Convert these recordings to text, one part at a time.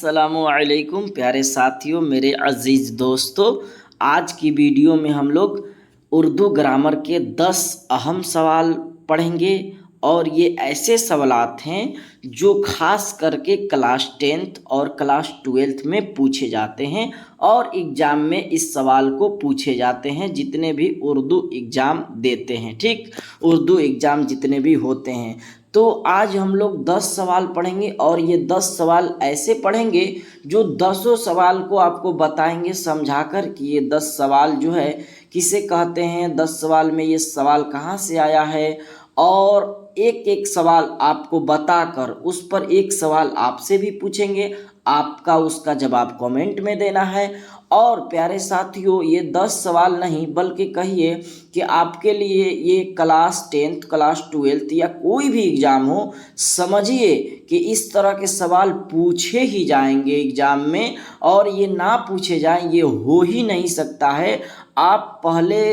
अस्सलामुअलैकुम प्यारे साथियों, मेरे अज़ीज़ दोस्तों। आज की वीडियो में हम लोग उर्दू ग्रामर के 10 अहम सवाल पढ़ेंगे और ये ऐसे सवालात हैं जो ख़ास करके क्लास 10th और क्लास 12th में पूछे जाते हैं और एग्ज़ाम में इस सवाल को पूछे जाते हैं जितने भी उर्दू एग्ज़ाम देते हैं। ठीक, उर्दू एग्ज़ाम जितने भी होते हैं। तो आज हम लोग 10 सवाल पढ़ेंगे और ये 10 सवाल ऐसे पढ़ेंगे जो 10 सवाल को आपको बताएंगे समझाकर कि ये 10 सवाल जो है किसे कहते हैं, 10 सवाल में ये सवाल कहाँ से आया है, और एक एक सवाल आपको बताकर उस पर एक सवाल आपसे भी पूछेंगे, आपका उसका जवाब कमेंट में देना है। और प्यारे साथियों, ये 10 सवाल नहीं बल्कि कहिए कि आपके लिए ये क्लास 10th क्लास 12th या कोई भी एग्ज़ाम हो, समझिए कि इस तरह के सवाल पूछे ही जाएंगे एग्ज़ाम में, और ये ना पूछे जाएं ये हो ही नहीं सकता है। आप पहले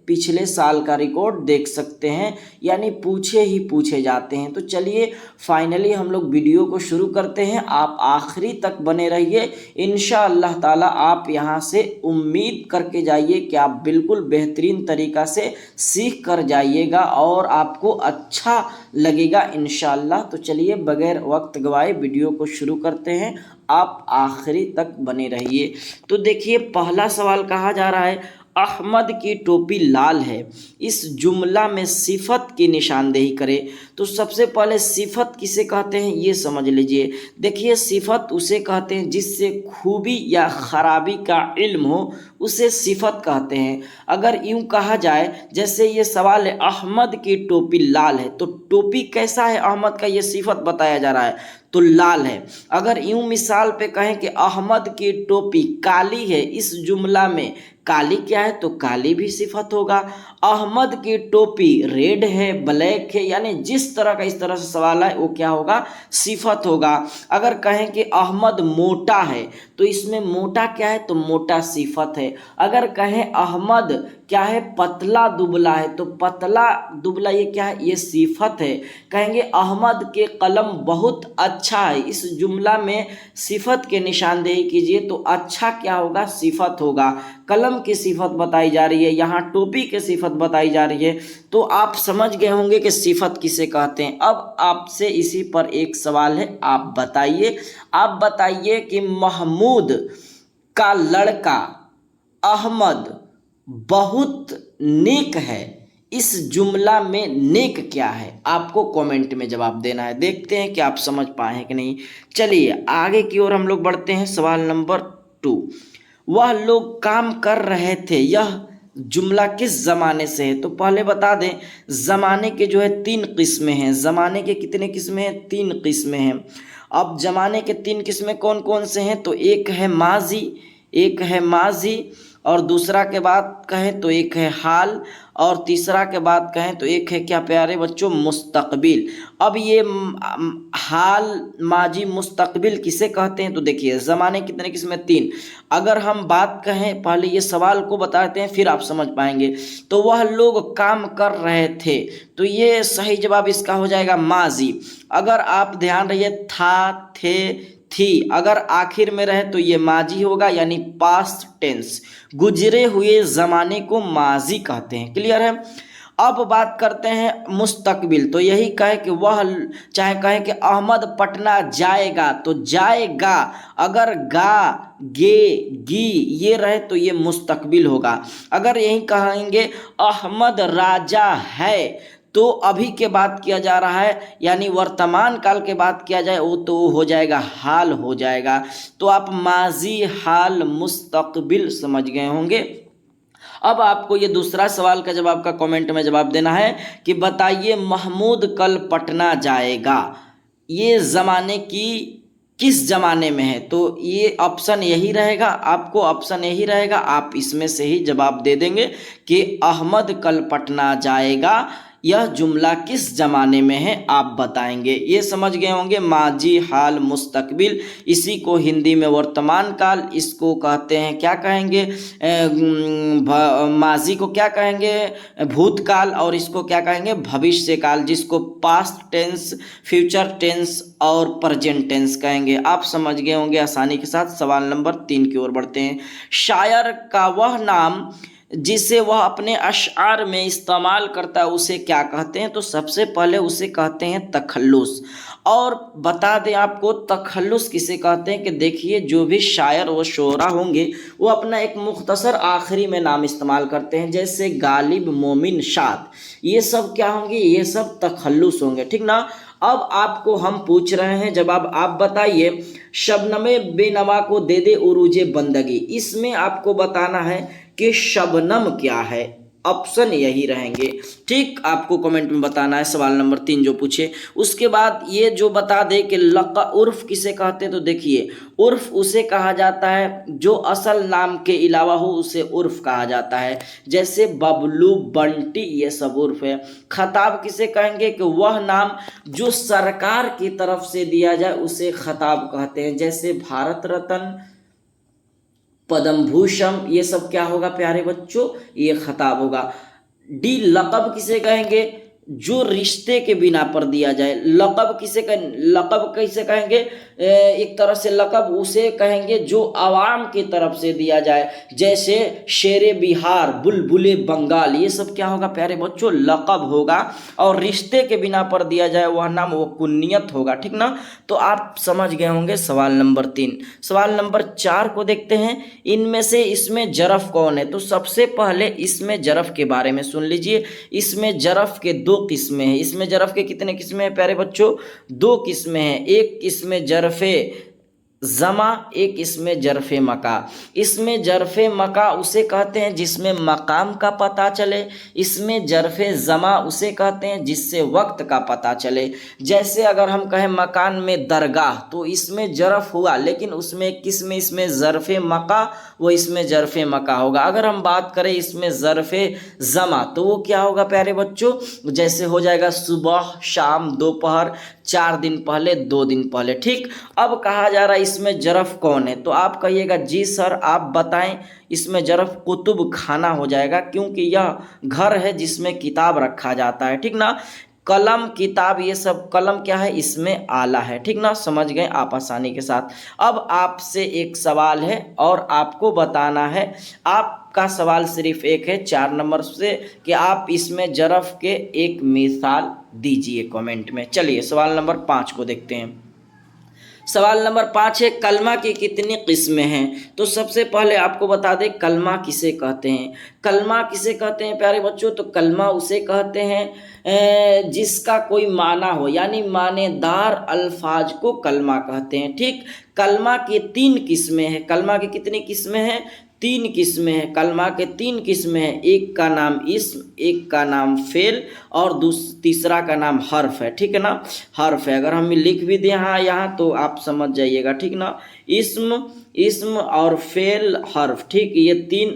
पिछले साल का रिकॉर्ड देख सकते हैं, यानी पूछे ही पूछे जाते हैं। तो चलिए फाइनली हम लोग वीडियो को शुरू करते हैं। आप आखिरी तक बने रहिए, इंशाअल्लाह ताला आप यहाँ से उम्मीद करके जाइए कि आप बिल्कुल बेहतरीन तरीक़ा से सीख कर जाइएगा और आपको अच्छा लगेगा इंशाअल्लाह। तो चलिए बगैर वक्त गवाए वीडियो को शुरू करते हैं, आप आखिरी तक बने रहिए। तो देखिए पहला सवाल कहा जा रहा है, अहमद की टोपी लाल है, इस जुमला में सिफत की निशानदेही करें। तो सबसे पहले सिफत किसे कहते हैं ये समझ लीजिए। देखिए सिफत उसे कहते हैं जिससे खूबी या ख़राबी का इल्म हो, उसे सिफत कहते हैं। अगर यूँ कहा जाए, जैसे ये सवाल है अहमद की टोपी लाल है, तो टोपी कैसा है अहमद का, ये सिफत बताया जा रहा है, तो लाल है। अगर यूँ मिसाल पे कहें कि अहमद की टोपी काली है, इस जुमला में काली क्या है, तो काली भी सिफत होगा। अहमद की टोपी रेड है, ब्लैक है, यानी जिस तरह का इस तरह से सवाल है वो क्या होगा, सिफत होगा। अगर कहें कि अहमद मोटा है, तो इसमें मोटा क्या है, तो मोटा सिफत है। अगर कहें अहमद क्या है, पतला दुबला है, तो पतला दुबला ये क्या है, ये सिफत है। कहेंगे अहमद के कलम बहुत अच्छा है, इस जुमला में सिफत के निशानदेही कीजिए, तो अच्छा क्या होगा, सिफत होगा। कलम की सिफत बताई जा रही है, यहाँ टोपी की सिफत बताई जा रही है, तो आप समझ गए होंगे कि सिफत किसे कहते हैं। अब आपसे इसी पर एक सवाल है, आप बताइए कि महमूद का लड़का अहमद बहुत नेक है, इस जुमला में नेक क्या है, आपको कमेंट में जवाब देना है। देखते हैं कि आप समझ पाए हैं कि नहीं। चलिए आगे की ओर हम लोग बढ़ते हैं। सवाल नंबर 2, वह लोग काम कर रहे थे, यह जुमला किस ज़माने से है। तो पहले बता दें ज़माने के जो है 3 किस्में हैं। ज़माने के कितने किस्में हैं, 3 किस्में हैं। अब ज़माने के 3 किस्में कौन कौन से हैं, तो एक है माजी, और दूसरा के बाद कहें तो एक है हाल, और तीसरा के बाद कहें तो एक है क्या प्यारे बच्चों, मुस्तकबिल। अब ये हाल, माजी, मुस्तकबिल किसे कहते हैं, तो देखिए ज़माने कितने किस्में, 3। अगर हम बात कहें, पहले ये सवाल को बताते हैं फिर आप समझ पाएंगे। तो वह लोग काम कर रहे थे, तो ये सही जवाब इसका हो जाएगा माजी। अगर आप ध्यान रहिए, था, थे, थी, अगर आखिर में रहे तो ये माजी होगा, यानी पास्ट टेंस। गुजरे हुए ज़माने को माजी कहते हैं। क्लियर है। अब बात करते हैं मुस्तकबिल। तो यही कहे कि वह, चाहे कहे कि अहमद पटना जाएगा, तो जाएगा अगर गा, गे, गी ये रहे तो ये मुस्तकबिल होगा। अगर यही कहेंगे अहमद राजा है, तो अभी के बात किया जा रहा है, यानी वर्तमान काल के बात किया जाए वो तो हो जाएगा हाल हो जाएगा। तो आप माजी, हाल, मुस्तकबिल समझ गए होंगे। अब आपको ये दूसरा सवाल का जवाब का कमेंट में जवाब देना है कि बताइए महमूद कल पटना जाएगा, ये ज़माने की किस ज़माने में है। तो ये ऑप्शन यही रहेगा, आपको ऑप्शन यही रहेगा, आप इसमें से ही जवाब दे देंगे कि अहमद कल पटना जाएगा, यह जुमला किस ज़माने में है आप बताएंगे। ये समझ गए होंगे, माजी, हाल, मुस्तकबिल। इसी को हिंदी में वर्तमान काल, इसको कहते हैं क्या कहेंगे, माजी को क्या कहेंगे, भूतकाल, और इसको क्या कहेंगे, भविष्य काल, जिसको पास्ट टेंस, फ्यूचर टेंस और प्रेजेंट टेंस कहेंगे। आप समझ गए होंगे आसानी के साथ। सवाल नंबर 3 की ओर बढ़ते हैं। शायर का वह नाम जिसे वह अपने अशआर में इस्तेमाल करता है उसे क्या कहते हैं। तो सबसे पहले उसे कहते हैं तखल्लुस। और बता दें आपको तखल्लुस किसे कहते हैं कि देखिए, जो भी शायर व शोरा होंगे वो अपना एक मुख्तसर आखिरी में नाम इस्तेमाल करते हैं, जैसे गालिब, मोमिन, शाद। ये सब क्या होंगे, ये सब तखल्लुस होंगे, ठीक ना। अब आपको हम पूछ रहे हैं जवाब, आप बताइए। शबनमे बेनवा को दे दे उरूजे बंदगी, इसमें आपको बताना है कि शबनम क्या है। ऑप्शन यही रहेंगे, ठीक। आपको कमेंट में बताना है सवाल नंबर 3 जो पूछे। उसके बाद ये जो बता दे कि लक़ा उर्फ किसे कहते हैं। तो देखिए, उर्फ उसे कहा जाता है जो असल नाम के अलावा हो, उसे उर्फ कहा जाता है। जैसे बबलू, बंटी, ये सब उर्फ है। खताब किसे कहेंगे कि वह नाम जो सरकार की तरफ से दिया जाए उसे खताब कहते हैं। जैसे भारत रत्न, पद्म भूषण, ये सब क्या होगा प्यारे बच्चों, ये खताब होगा। डी लक़ब किसे कहेंगे, जो रिश्ते के बिना पर दिया जाए। लक़ब किसे कहें, लक़ब कैसे कहेंगे, एक तरह से लक़ब उसे कहेंगे जो आवाम की तरफ से दिया जाए। जैसे शेरे बिहार, बुलबुले बंगाल, ये सब क्या होगा प्यारे बच्चों, लक़ब होगा। और रिश्ते के बिना पर दिया जाए वह नाम, वो कुन्नियत होगा, ठीक ना। तो आप समझ गए होंगे सवाल नंबर 3। सवाल नंबर 4 को देखते हैं। इनमें से इसमें जरफ कौन है। तो सबसे पहले इसमें जरफ के बारे में सुन लीजिए। इसमें जरफ के 2 किस्में हैं। इसमें जरफ के कितने किस्में हैं प्यारे बच्चों, 2 किस्में हैं। एक इसमें जरफे जमा, एक इसमें जरफे मका। इसमें जरफे मका उसे कहते हैं जिसमें मकाम का पता चले। इसमें जरफे जमा उसे कहते हैं जिससे वक्त का पता चले। जैसे अगर हम कहें मकान में दरगाह, तो इसमें जरफ हुआ, लेकिन उसमें किसमें, इसमें जरफे मका, वो इसमें जरफे मका होगा। अगर हम बात करें इसमें जरफे जमा, तो वो क्या होगा प्यारे बच्चों, जैसे हो जाएगा सुबह, शाम, दोपहर, 4 दिन पहले, 2 दिन पहले, ठीक। अब कहा जा रहा है इसमें जरफ कौन है। तो आप कहिएगा जी सर आप बताएं। इसमें जरफ कुतुब खाना हो जाएगा, क्योंकि यह घर है जिसमें किताब रखा जाता है, ठीक ना। कलम, किताब, ये सब, कलम क्या है, इसमें आला है, ठीक ना। समझ गए आप आसानी के साथ। अब आपसे एक सवाल है और आपको बताना है, आपका सवाल सिर्फ एक है 4 नंबर से, कि आप इसमें जरफ के एक मिसाल दीजिए कमेंट में। चलिए सवाल नंबर 5 को देखते हैं। सवाल नंबर 5 है, कलमा की कितनी किस्में हैं। तो सबसे पहले आपको बता दें कलमा किसे कहते हैं। कलमा किसे कहते हैं प्यारे बच्चों, तो कलमा उसे कहते हैं जिसका कोई माना हो, यानी मानेदार अल्फाज को कलमा कहते हैं, ठीक। कलमा की 3 किस्में हैं। कलमा की कितनी किस्में हैं, 3 किस्में हैं। कलमा के 3 किस्में हैं। एक का नाम इस्म, एक का नाम फेल, और तीसरा का नाम हर्फ है, ठीक है ना। हर्फ है, अगर हम लिख भी दें यहाँ तो आप समझ जाइएगा, ठीक ना। इस्म और फेल, हर्फ, ठीक। ये 3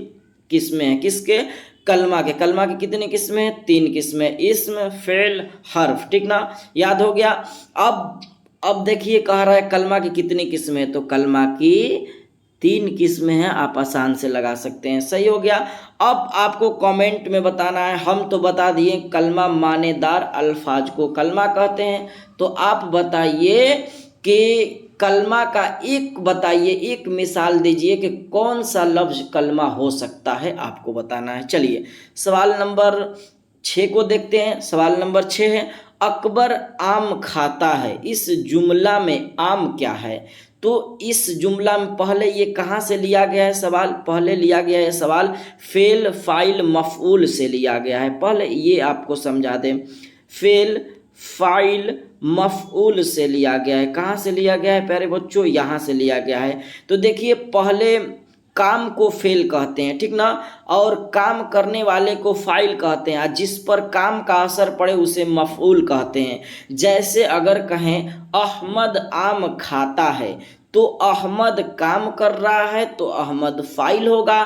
किस्में हैं किसके, कलमा के। कलमा की कितनी किस्में हैं, 3 किस्में, इस्म, फेल, हर्फ, ठीक ना। याद हो गया। अब देखिए कह रहा है कलमा की कितनी किस्में हैं। तो कलमा की 3 किस्में हैं, आप आसान से लगा सकते हैं, सही हो गया। अब आपको कमेंट में बताना है। हम तो बता दिए कलमा मानेदार अल्फाज को कलमा कहते हैं, तो आप बताइए कि कलमा का एक बताइए, एक मिसाल दीजिए कि कौन सा लफ्ज कलमा हो सकता है, आपको बताना है। चलिए सवाल नंबर 6 को देखते हैं। सवाल नंबर 6 है, अकबर आम खाता है, इस जुमला में आम क्या है। तो इस जुमला में पहले ये कहाँ से लिया गया है सवाल, पहले लिया गया है सवाल फेल, फाइल, मफऊल से लिया गया है। पहले ये आपको समझा दें, फेल, फाइल, मफऊल से लिया गया है। कहाँ से लिया गया है प्यारे बच्चों, यहाँ से लिया गया है। तो देखिए पहले काम को फेल कहते हैं, ठीक ना, और काम करने वाले को फाइल कहते हैं, जिस पर काम का असर पड़े उसे मफऊल कहते हैं। जैसे अगर कहें अहमद आम खाता है, तो अहमद काम कर रहा है तो अहमद फाइल होगा,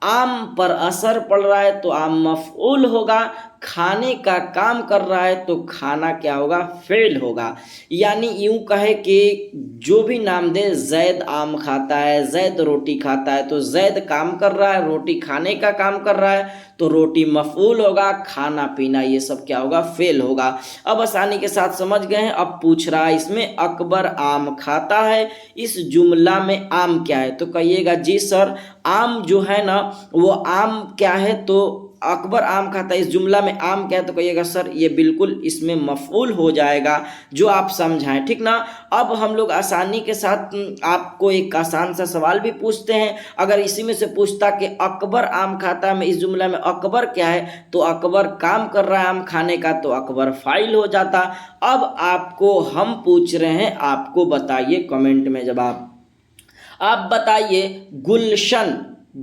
आम पर असर पड़ रहा है तो आम मफऊल होगा। खाने का काम कर रहा है तो खाना क्या होगा, फेल होगा। यानी यूं कहे कि जो भी नाम दे, जैद आम खाता है, जैद रोटी खाता है, तो जैद काम कर रहा है, रोटी खाने का काम कर रहा है, तो रोटी मफूल होगा, खाना पीना ये सब क्या होगा, फेल होगा। अब आसानी के साथ समझ गए हैं। अब पूछ रहा है इसमें अकबर आम खाता है, इस जुमला में आम क्या है, तो कहिएगा जी सर आम जो है ना वो आम क्या है, तो अकबर आम खाता है, इस जुमला में आम क्या है, तो कहिएगा सर ये बिल्कुल इसमें मफऊल हो जाएगा जो आप समझाएं, ठीक ना। अब हम लोग आसानी के साथ आपको एक आसान सा सवाल भी पूछते हैं। अगर इसी में से पूछता कि अकबर आम खाता है, इस जुमला में अकबर क्या है, तो अकबर काम कर रहा है आम खाने का, तो अकबर फाइल हो जाता। अब आपको हम पूछ रहे हैं, आपको बताइए कमेंट में जवाब। आप बताइए गुलशन,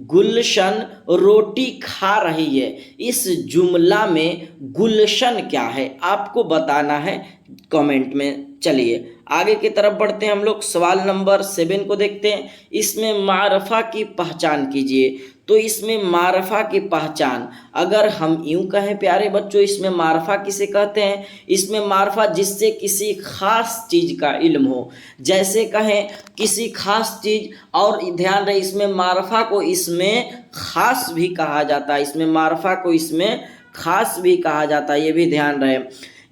गुलशन रोटी खा रही है, इस जुमला में गुलशन क्या है, आपको बताना है कमेंट में। चलिए आगे की तरफ बढ़ते हैं हम लोग। सवाल नंबर 7 को देखते हैं। इसमें मारफा की पहचान कीजिए। तो इसमें मारफा की पहचान अगर हम यूं कहें प्यारे बच्चों, इसमें मारफा किसे कहते हैं, इसमें मारफा जिससे किसी खास चीज का इल्म हो, जैसे कहें किसी खास चीज। और ध्यान रहे इसमें मारफा को इसमें खास भी कहा जाता है, इसमें मारफा को इसमें खास भी कहा जाता है, ये भी ध्यान रहे।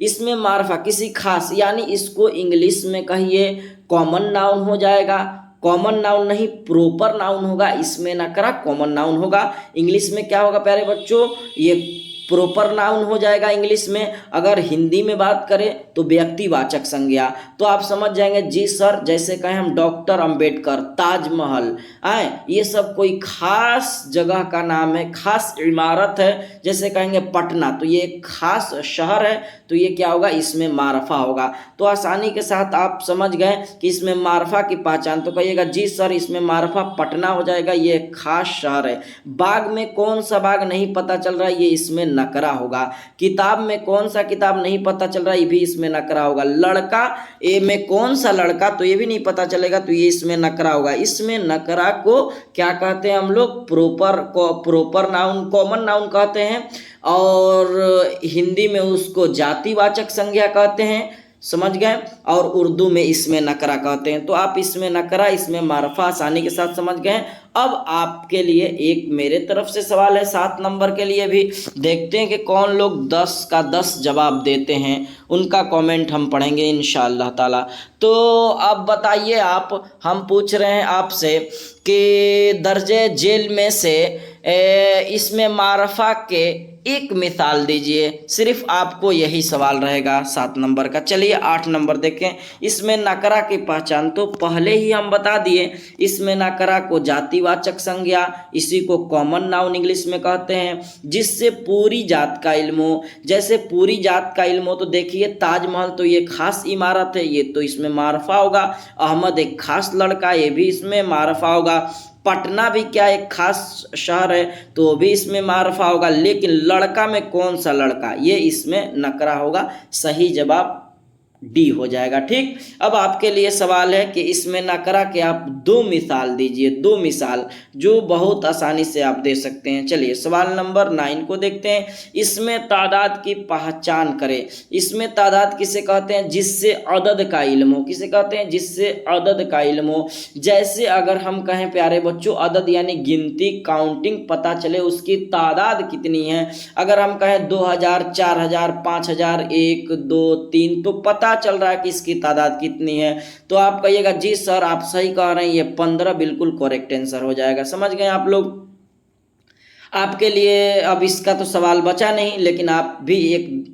इसमें मारफा किसी खास, यानी इसको इंग्लिश में कहिए कॉमन नाउन हो जाएगा। कॉमन नाउन नहीं, प्रॉपर नाउन होगा, इसमें नकरा कॉमन नाउन होगा। इंग्लिश में क्या होगा प्यारे बच्चों, ये प्रॉपर नाउन हो जाएगा इंग्लिश में। अगर हिंदी में बात करें तो व्यक्तिवाचक संज्ञा। तो आप समझ जाएंगे जी सर, जैसे कहें हम डॉक्टर अंबेडकर, ताजमहल, ये सब कोई खास जगह का नाम है, खास इमारत है। जैसे कहेंगे पटना, तो ये एक खास शहर है, तो ये क्या होगा, इसमें मारफा होगा। तो आसानी के साथ आप समझ गए कि इसमें मारफा की पहचान, तो कहिएगा जी सर इसमें मारफा पटना हो जाएगा, ये एक खास शहर है। बाग में कौन सा बाग नहीं पता चल रहा है, ये इसमें नकरा होगा। किताब में कौन सा किताब नहीं पता चल रहा है, ये भी इसमें नकरा होगा। लड़का ए में कौन सा लड़का, तो ये भी नहीं पता चलेगा, तो ये इसमें नकरा होगा। इसमें नकरा को क्या कहते हैं हम लोग, प्रॉपर नाउन, कॉमन नाउन कहते हैं, और हिंदी में उसको जातिवाचक संज्ञा कहते हैं, समझ गए। और उर्दू में इसमें नकरा कहते हैं। तो आप इसमें नकरा, इसमें मारफा आसानी के साथ समझ गए। अब आपके लिए एक मेरे तरफ से सवाल है 7 नंबर के लिए भी। देखते हैं कि कौन लोग 10 का 10 जवाब देते हैं, उनका कमेंट हम पढ़ेंगे इंशाअल्लाह ताला। तो अब बताइए आप, हम पूछ रहे हैं आपसे कि दर्जे जेल में से इसमें मारफा के एक मिसाल दीजिए। सिर्फ आपको यही सवाल रहेगा 7 नंबर का। चलिए 8 नंबर देखें। इसमें नकरा की पहचान तो पहले ही हम बता दिए। इसमें नकरा को जातिवाचक संज्ञा, इसी को कॉमन नाउन इंग्लिश में कहते हैं, जिससे पूरी जात का इल्म हो। जैसे पूरी जात का इल्म हो, तो देखिए ताजमहल तो ये खास इमारत है, ये तो इसमें मारफा होगा। अहमद एक खास लड़का, ये भी इसमें मारफा होगा। पटना भी क्या एक खास शहर है, तो भी इसमें मारफा होगा। लेकिन लड़का में कौन सा लड़का, ये इसमें नकरा होगा। सही जवाब डी हो जाएगा। ठीक, अब आपके लिए सवाल है कि इसमें नकरा के आप 2 मिसाल दीजिए, 2 मिसाल जो बहुत आसानी से आप दे सकते हैं। चलिए सवाल नंबर 9 को देखते हैं। इसमें तादाद की पहचान करें। इसमें तादाद किसे कहते हैं, जिससे अदद का इल्म हो। किसे कहते हैं, जिससे अदद का इल्म हो। जैसे अगर हम कहें प्यारे बच्चों, अदद यानी गिनती, काउंटिंग, पता चले उसकी तादाद कितनी है। अगर हम कहें 2000, 4000, 5000, 1, 2, 3, तो पता चल रहा है कि इसकी तादाद कितनी है। तो आप कहिएगा जी सर आप सही कह रहे हैं, ये 15 बिल्कुल करेक्ट आंसर हो जाएगा। समझ गए आप लोग। आपके लिए अब इसका तो सवाल बचा नहीं, लेकिन आप भी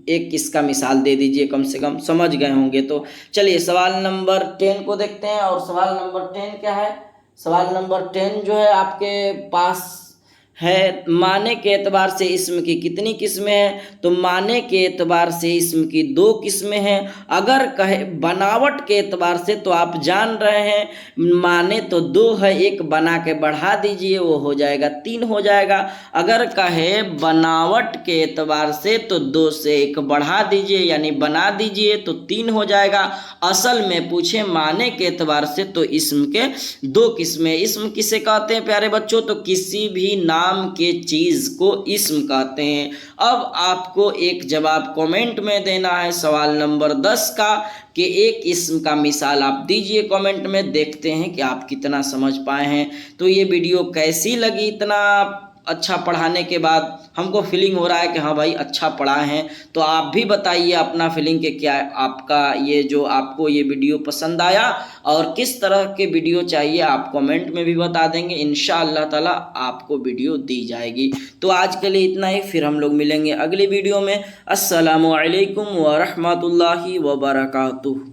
एक इसका मिसाल दे दीजिए, कम से कम समझ गए होंगे। तो चलिए सवाल नंबर 10 को देखते हैं। और सवाल नंबर 10 क्या है, सवाल नंबर 10 जो है आपके पास है, माने के एतबार से इस्म की कितनी किस्में हैं। तो माने के एतबार से इस्म की 2 किस्में हैं। अगर कहे बनावट के एतबार से, तो आप जान रहे हैं माने तो 2 है, एक बना के बढ़ा दीजिए, वो हो जाएगा 3 हो जाएगा। अगर कहे बनावट के एतबार से, तो 2 से 1 बढ़ा दीजिए यानी बना दीजिए, तो 3 हो जाएगा। असल में पूछे माने के एतबार से, तो इस्म के 2 किस्में। इस्म किसे कहते हैं प्यारे बच्चों, तो किसी भी नाम नाम के चीज़ को इस्म कहते हैं। अब आपको एक जवाब कमेंट में देना है सवाल नंबर 10 का कि एक इस्म का मिसाल आप दीजिए कमेंट में। देखते हैं कि आप कितना समझ पाए हैं। तो ये वीडियो कैसी लगी, इतना अच्छा पढ़ाने के बाद हमको फीलिंग हो रहा है कि हाँ भाई अच्छा पढ़ा है। तो आप भी बताइए अपना फीलिंग कि क्या आपका ये जो आपको ये वीडियो पसंद आया और किस तरह के वीडियो चाहिए आप कमेंट में भी बता देंगे। इंशाअल्लाह ताला आपको वीडियो दी जाएगी। तो आज के लिए इतना ही, फिर हम लोग मिलेंगे अगली वीडियो में। अस्सलामु अलैकुम व रहमतुल्लाहि व बरकातुहू।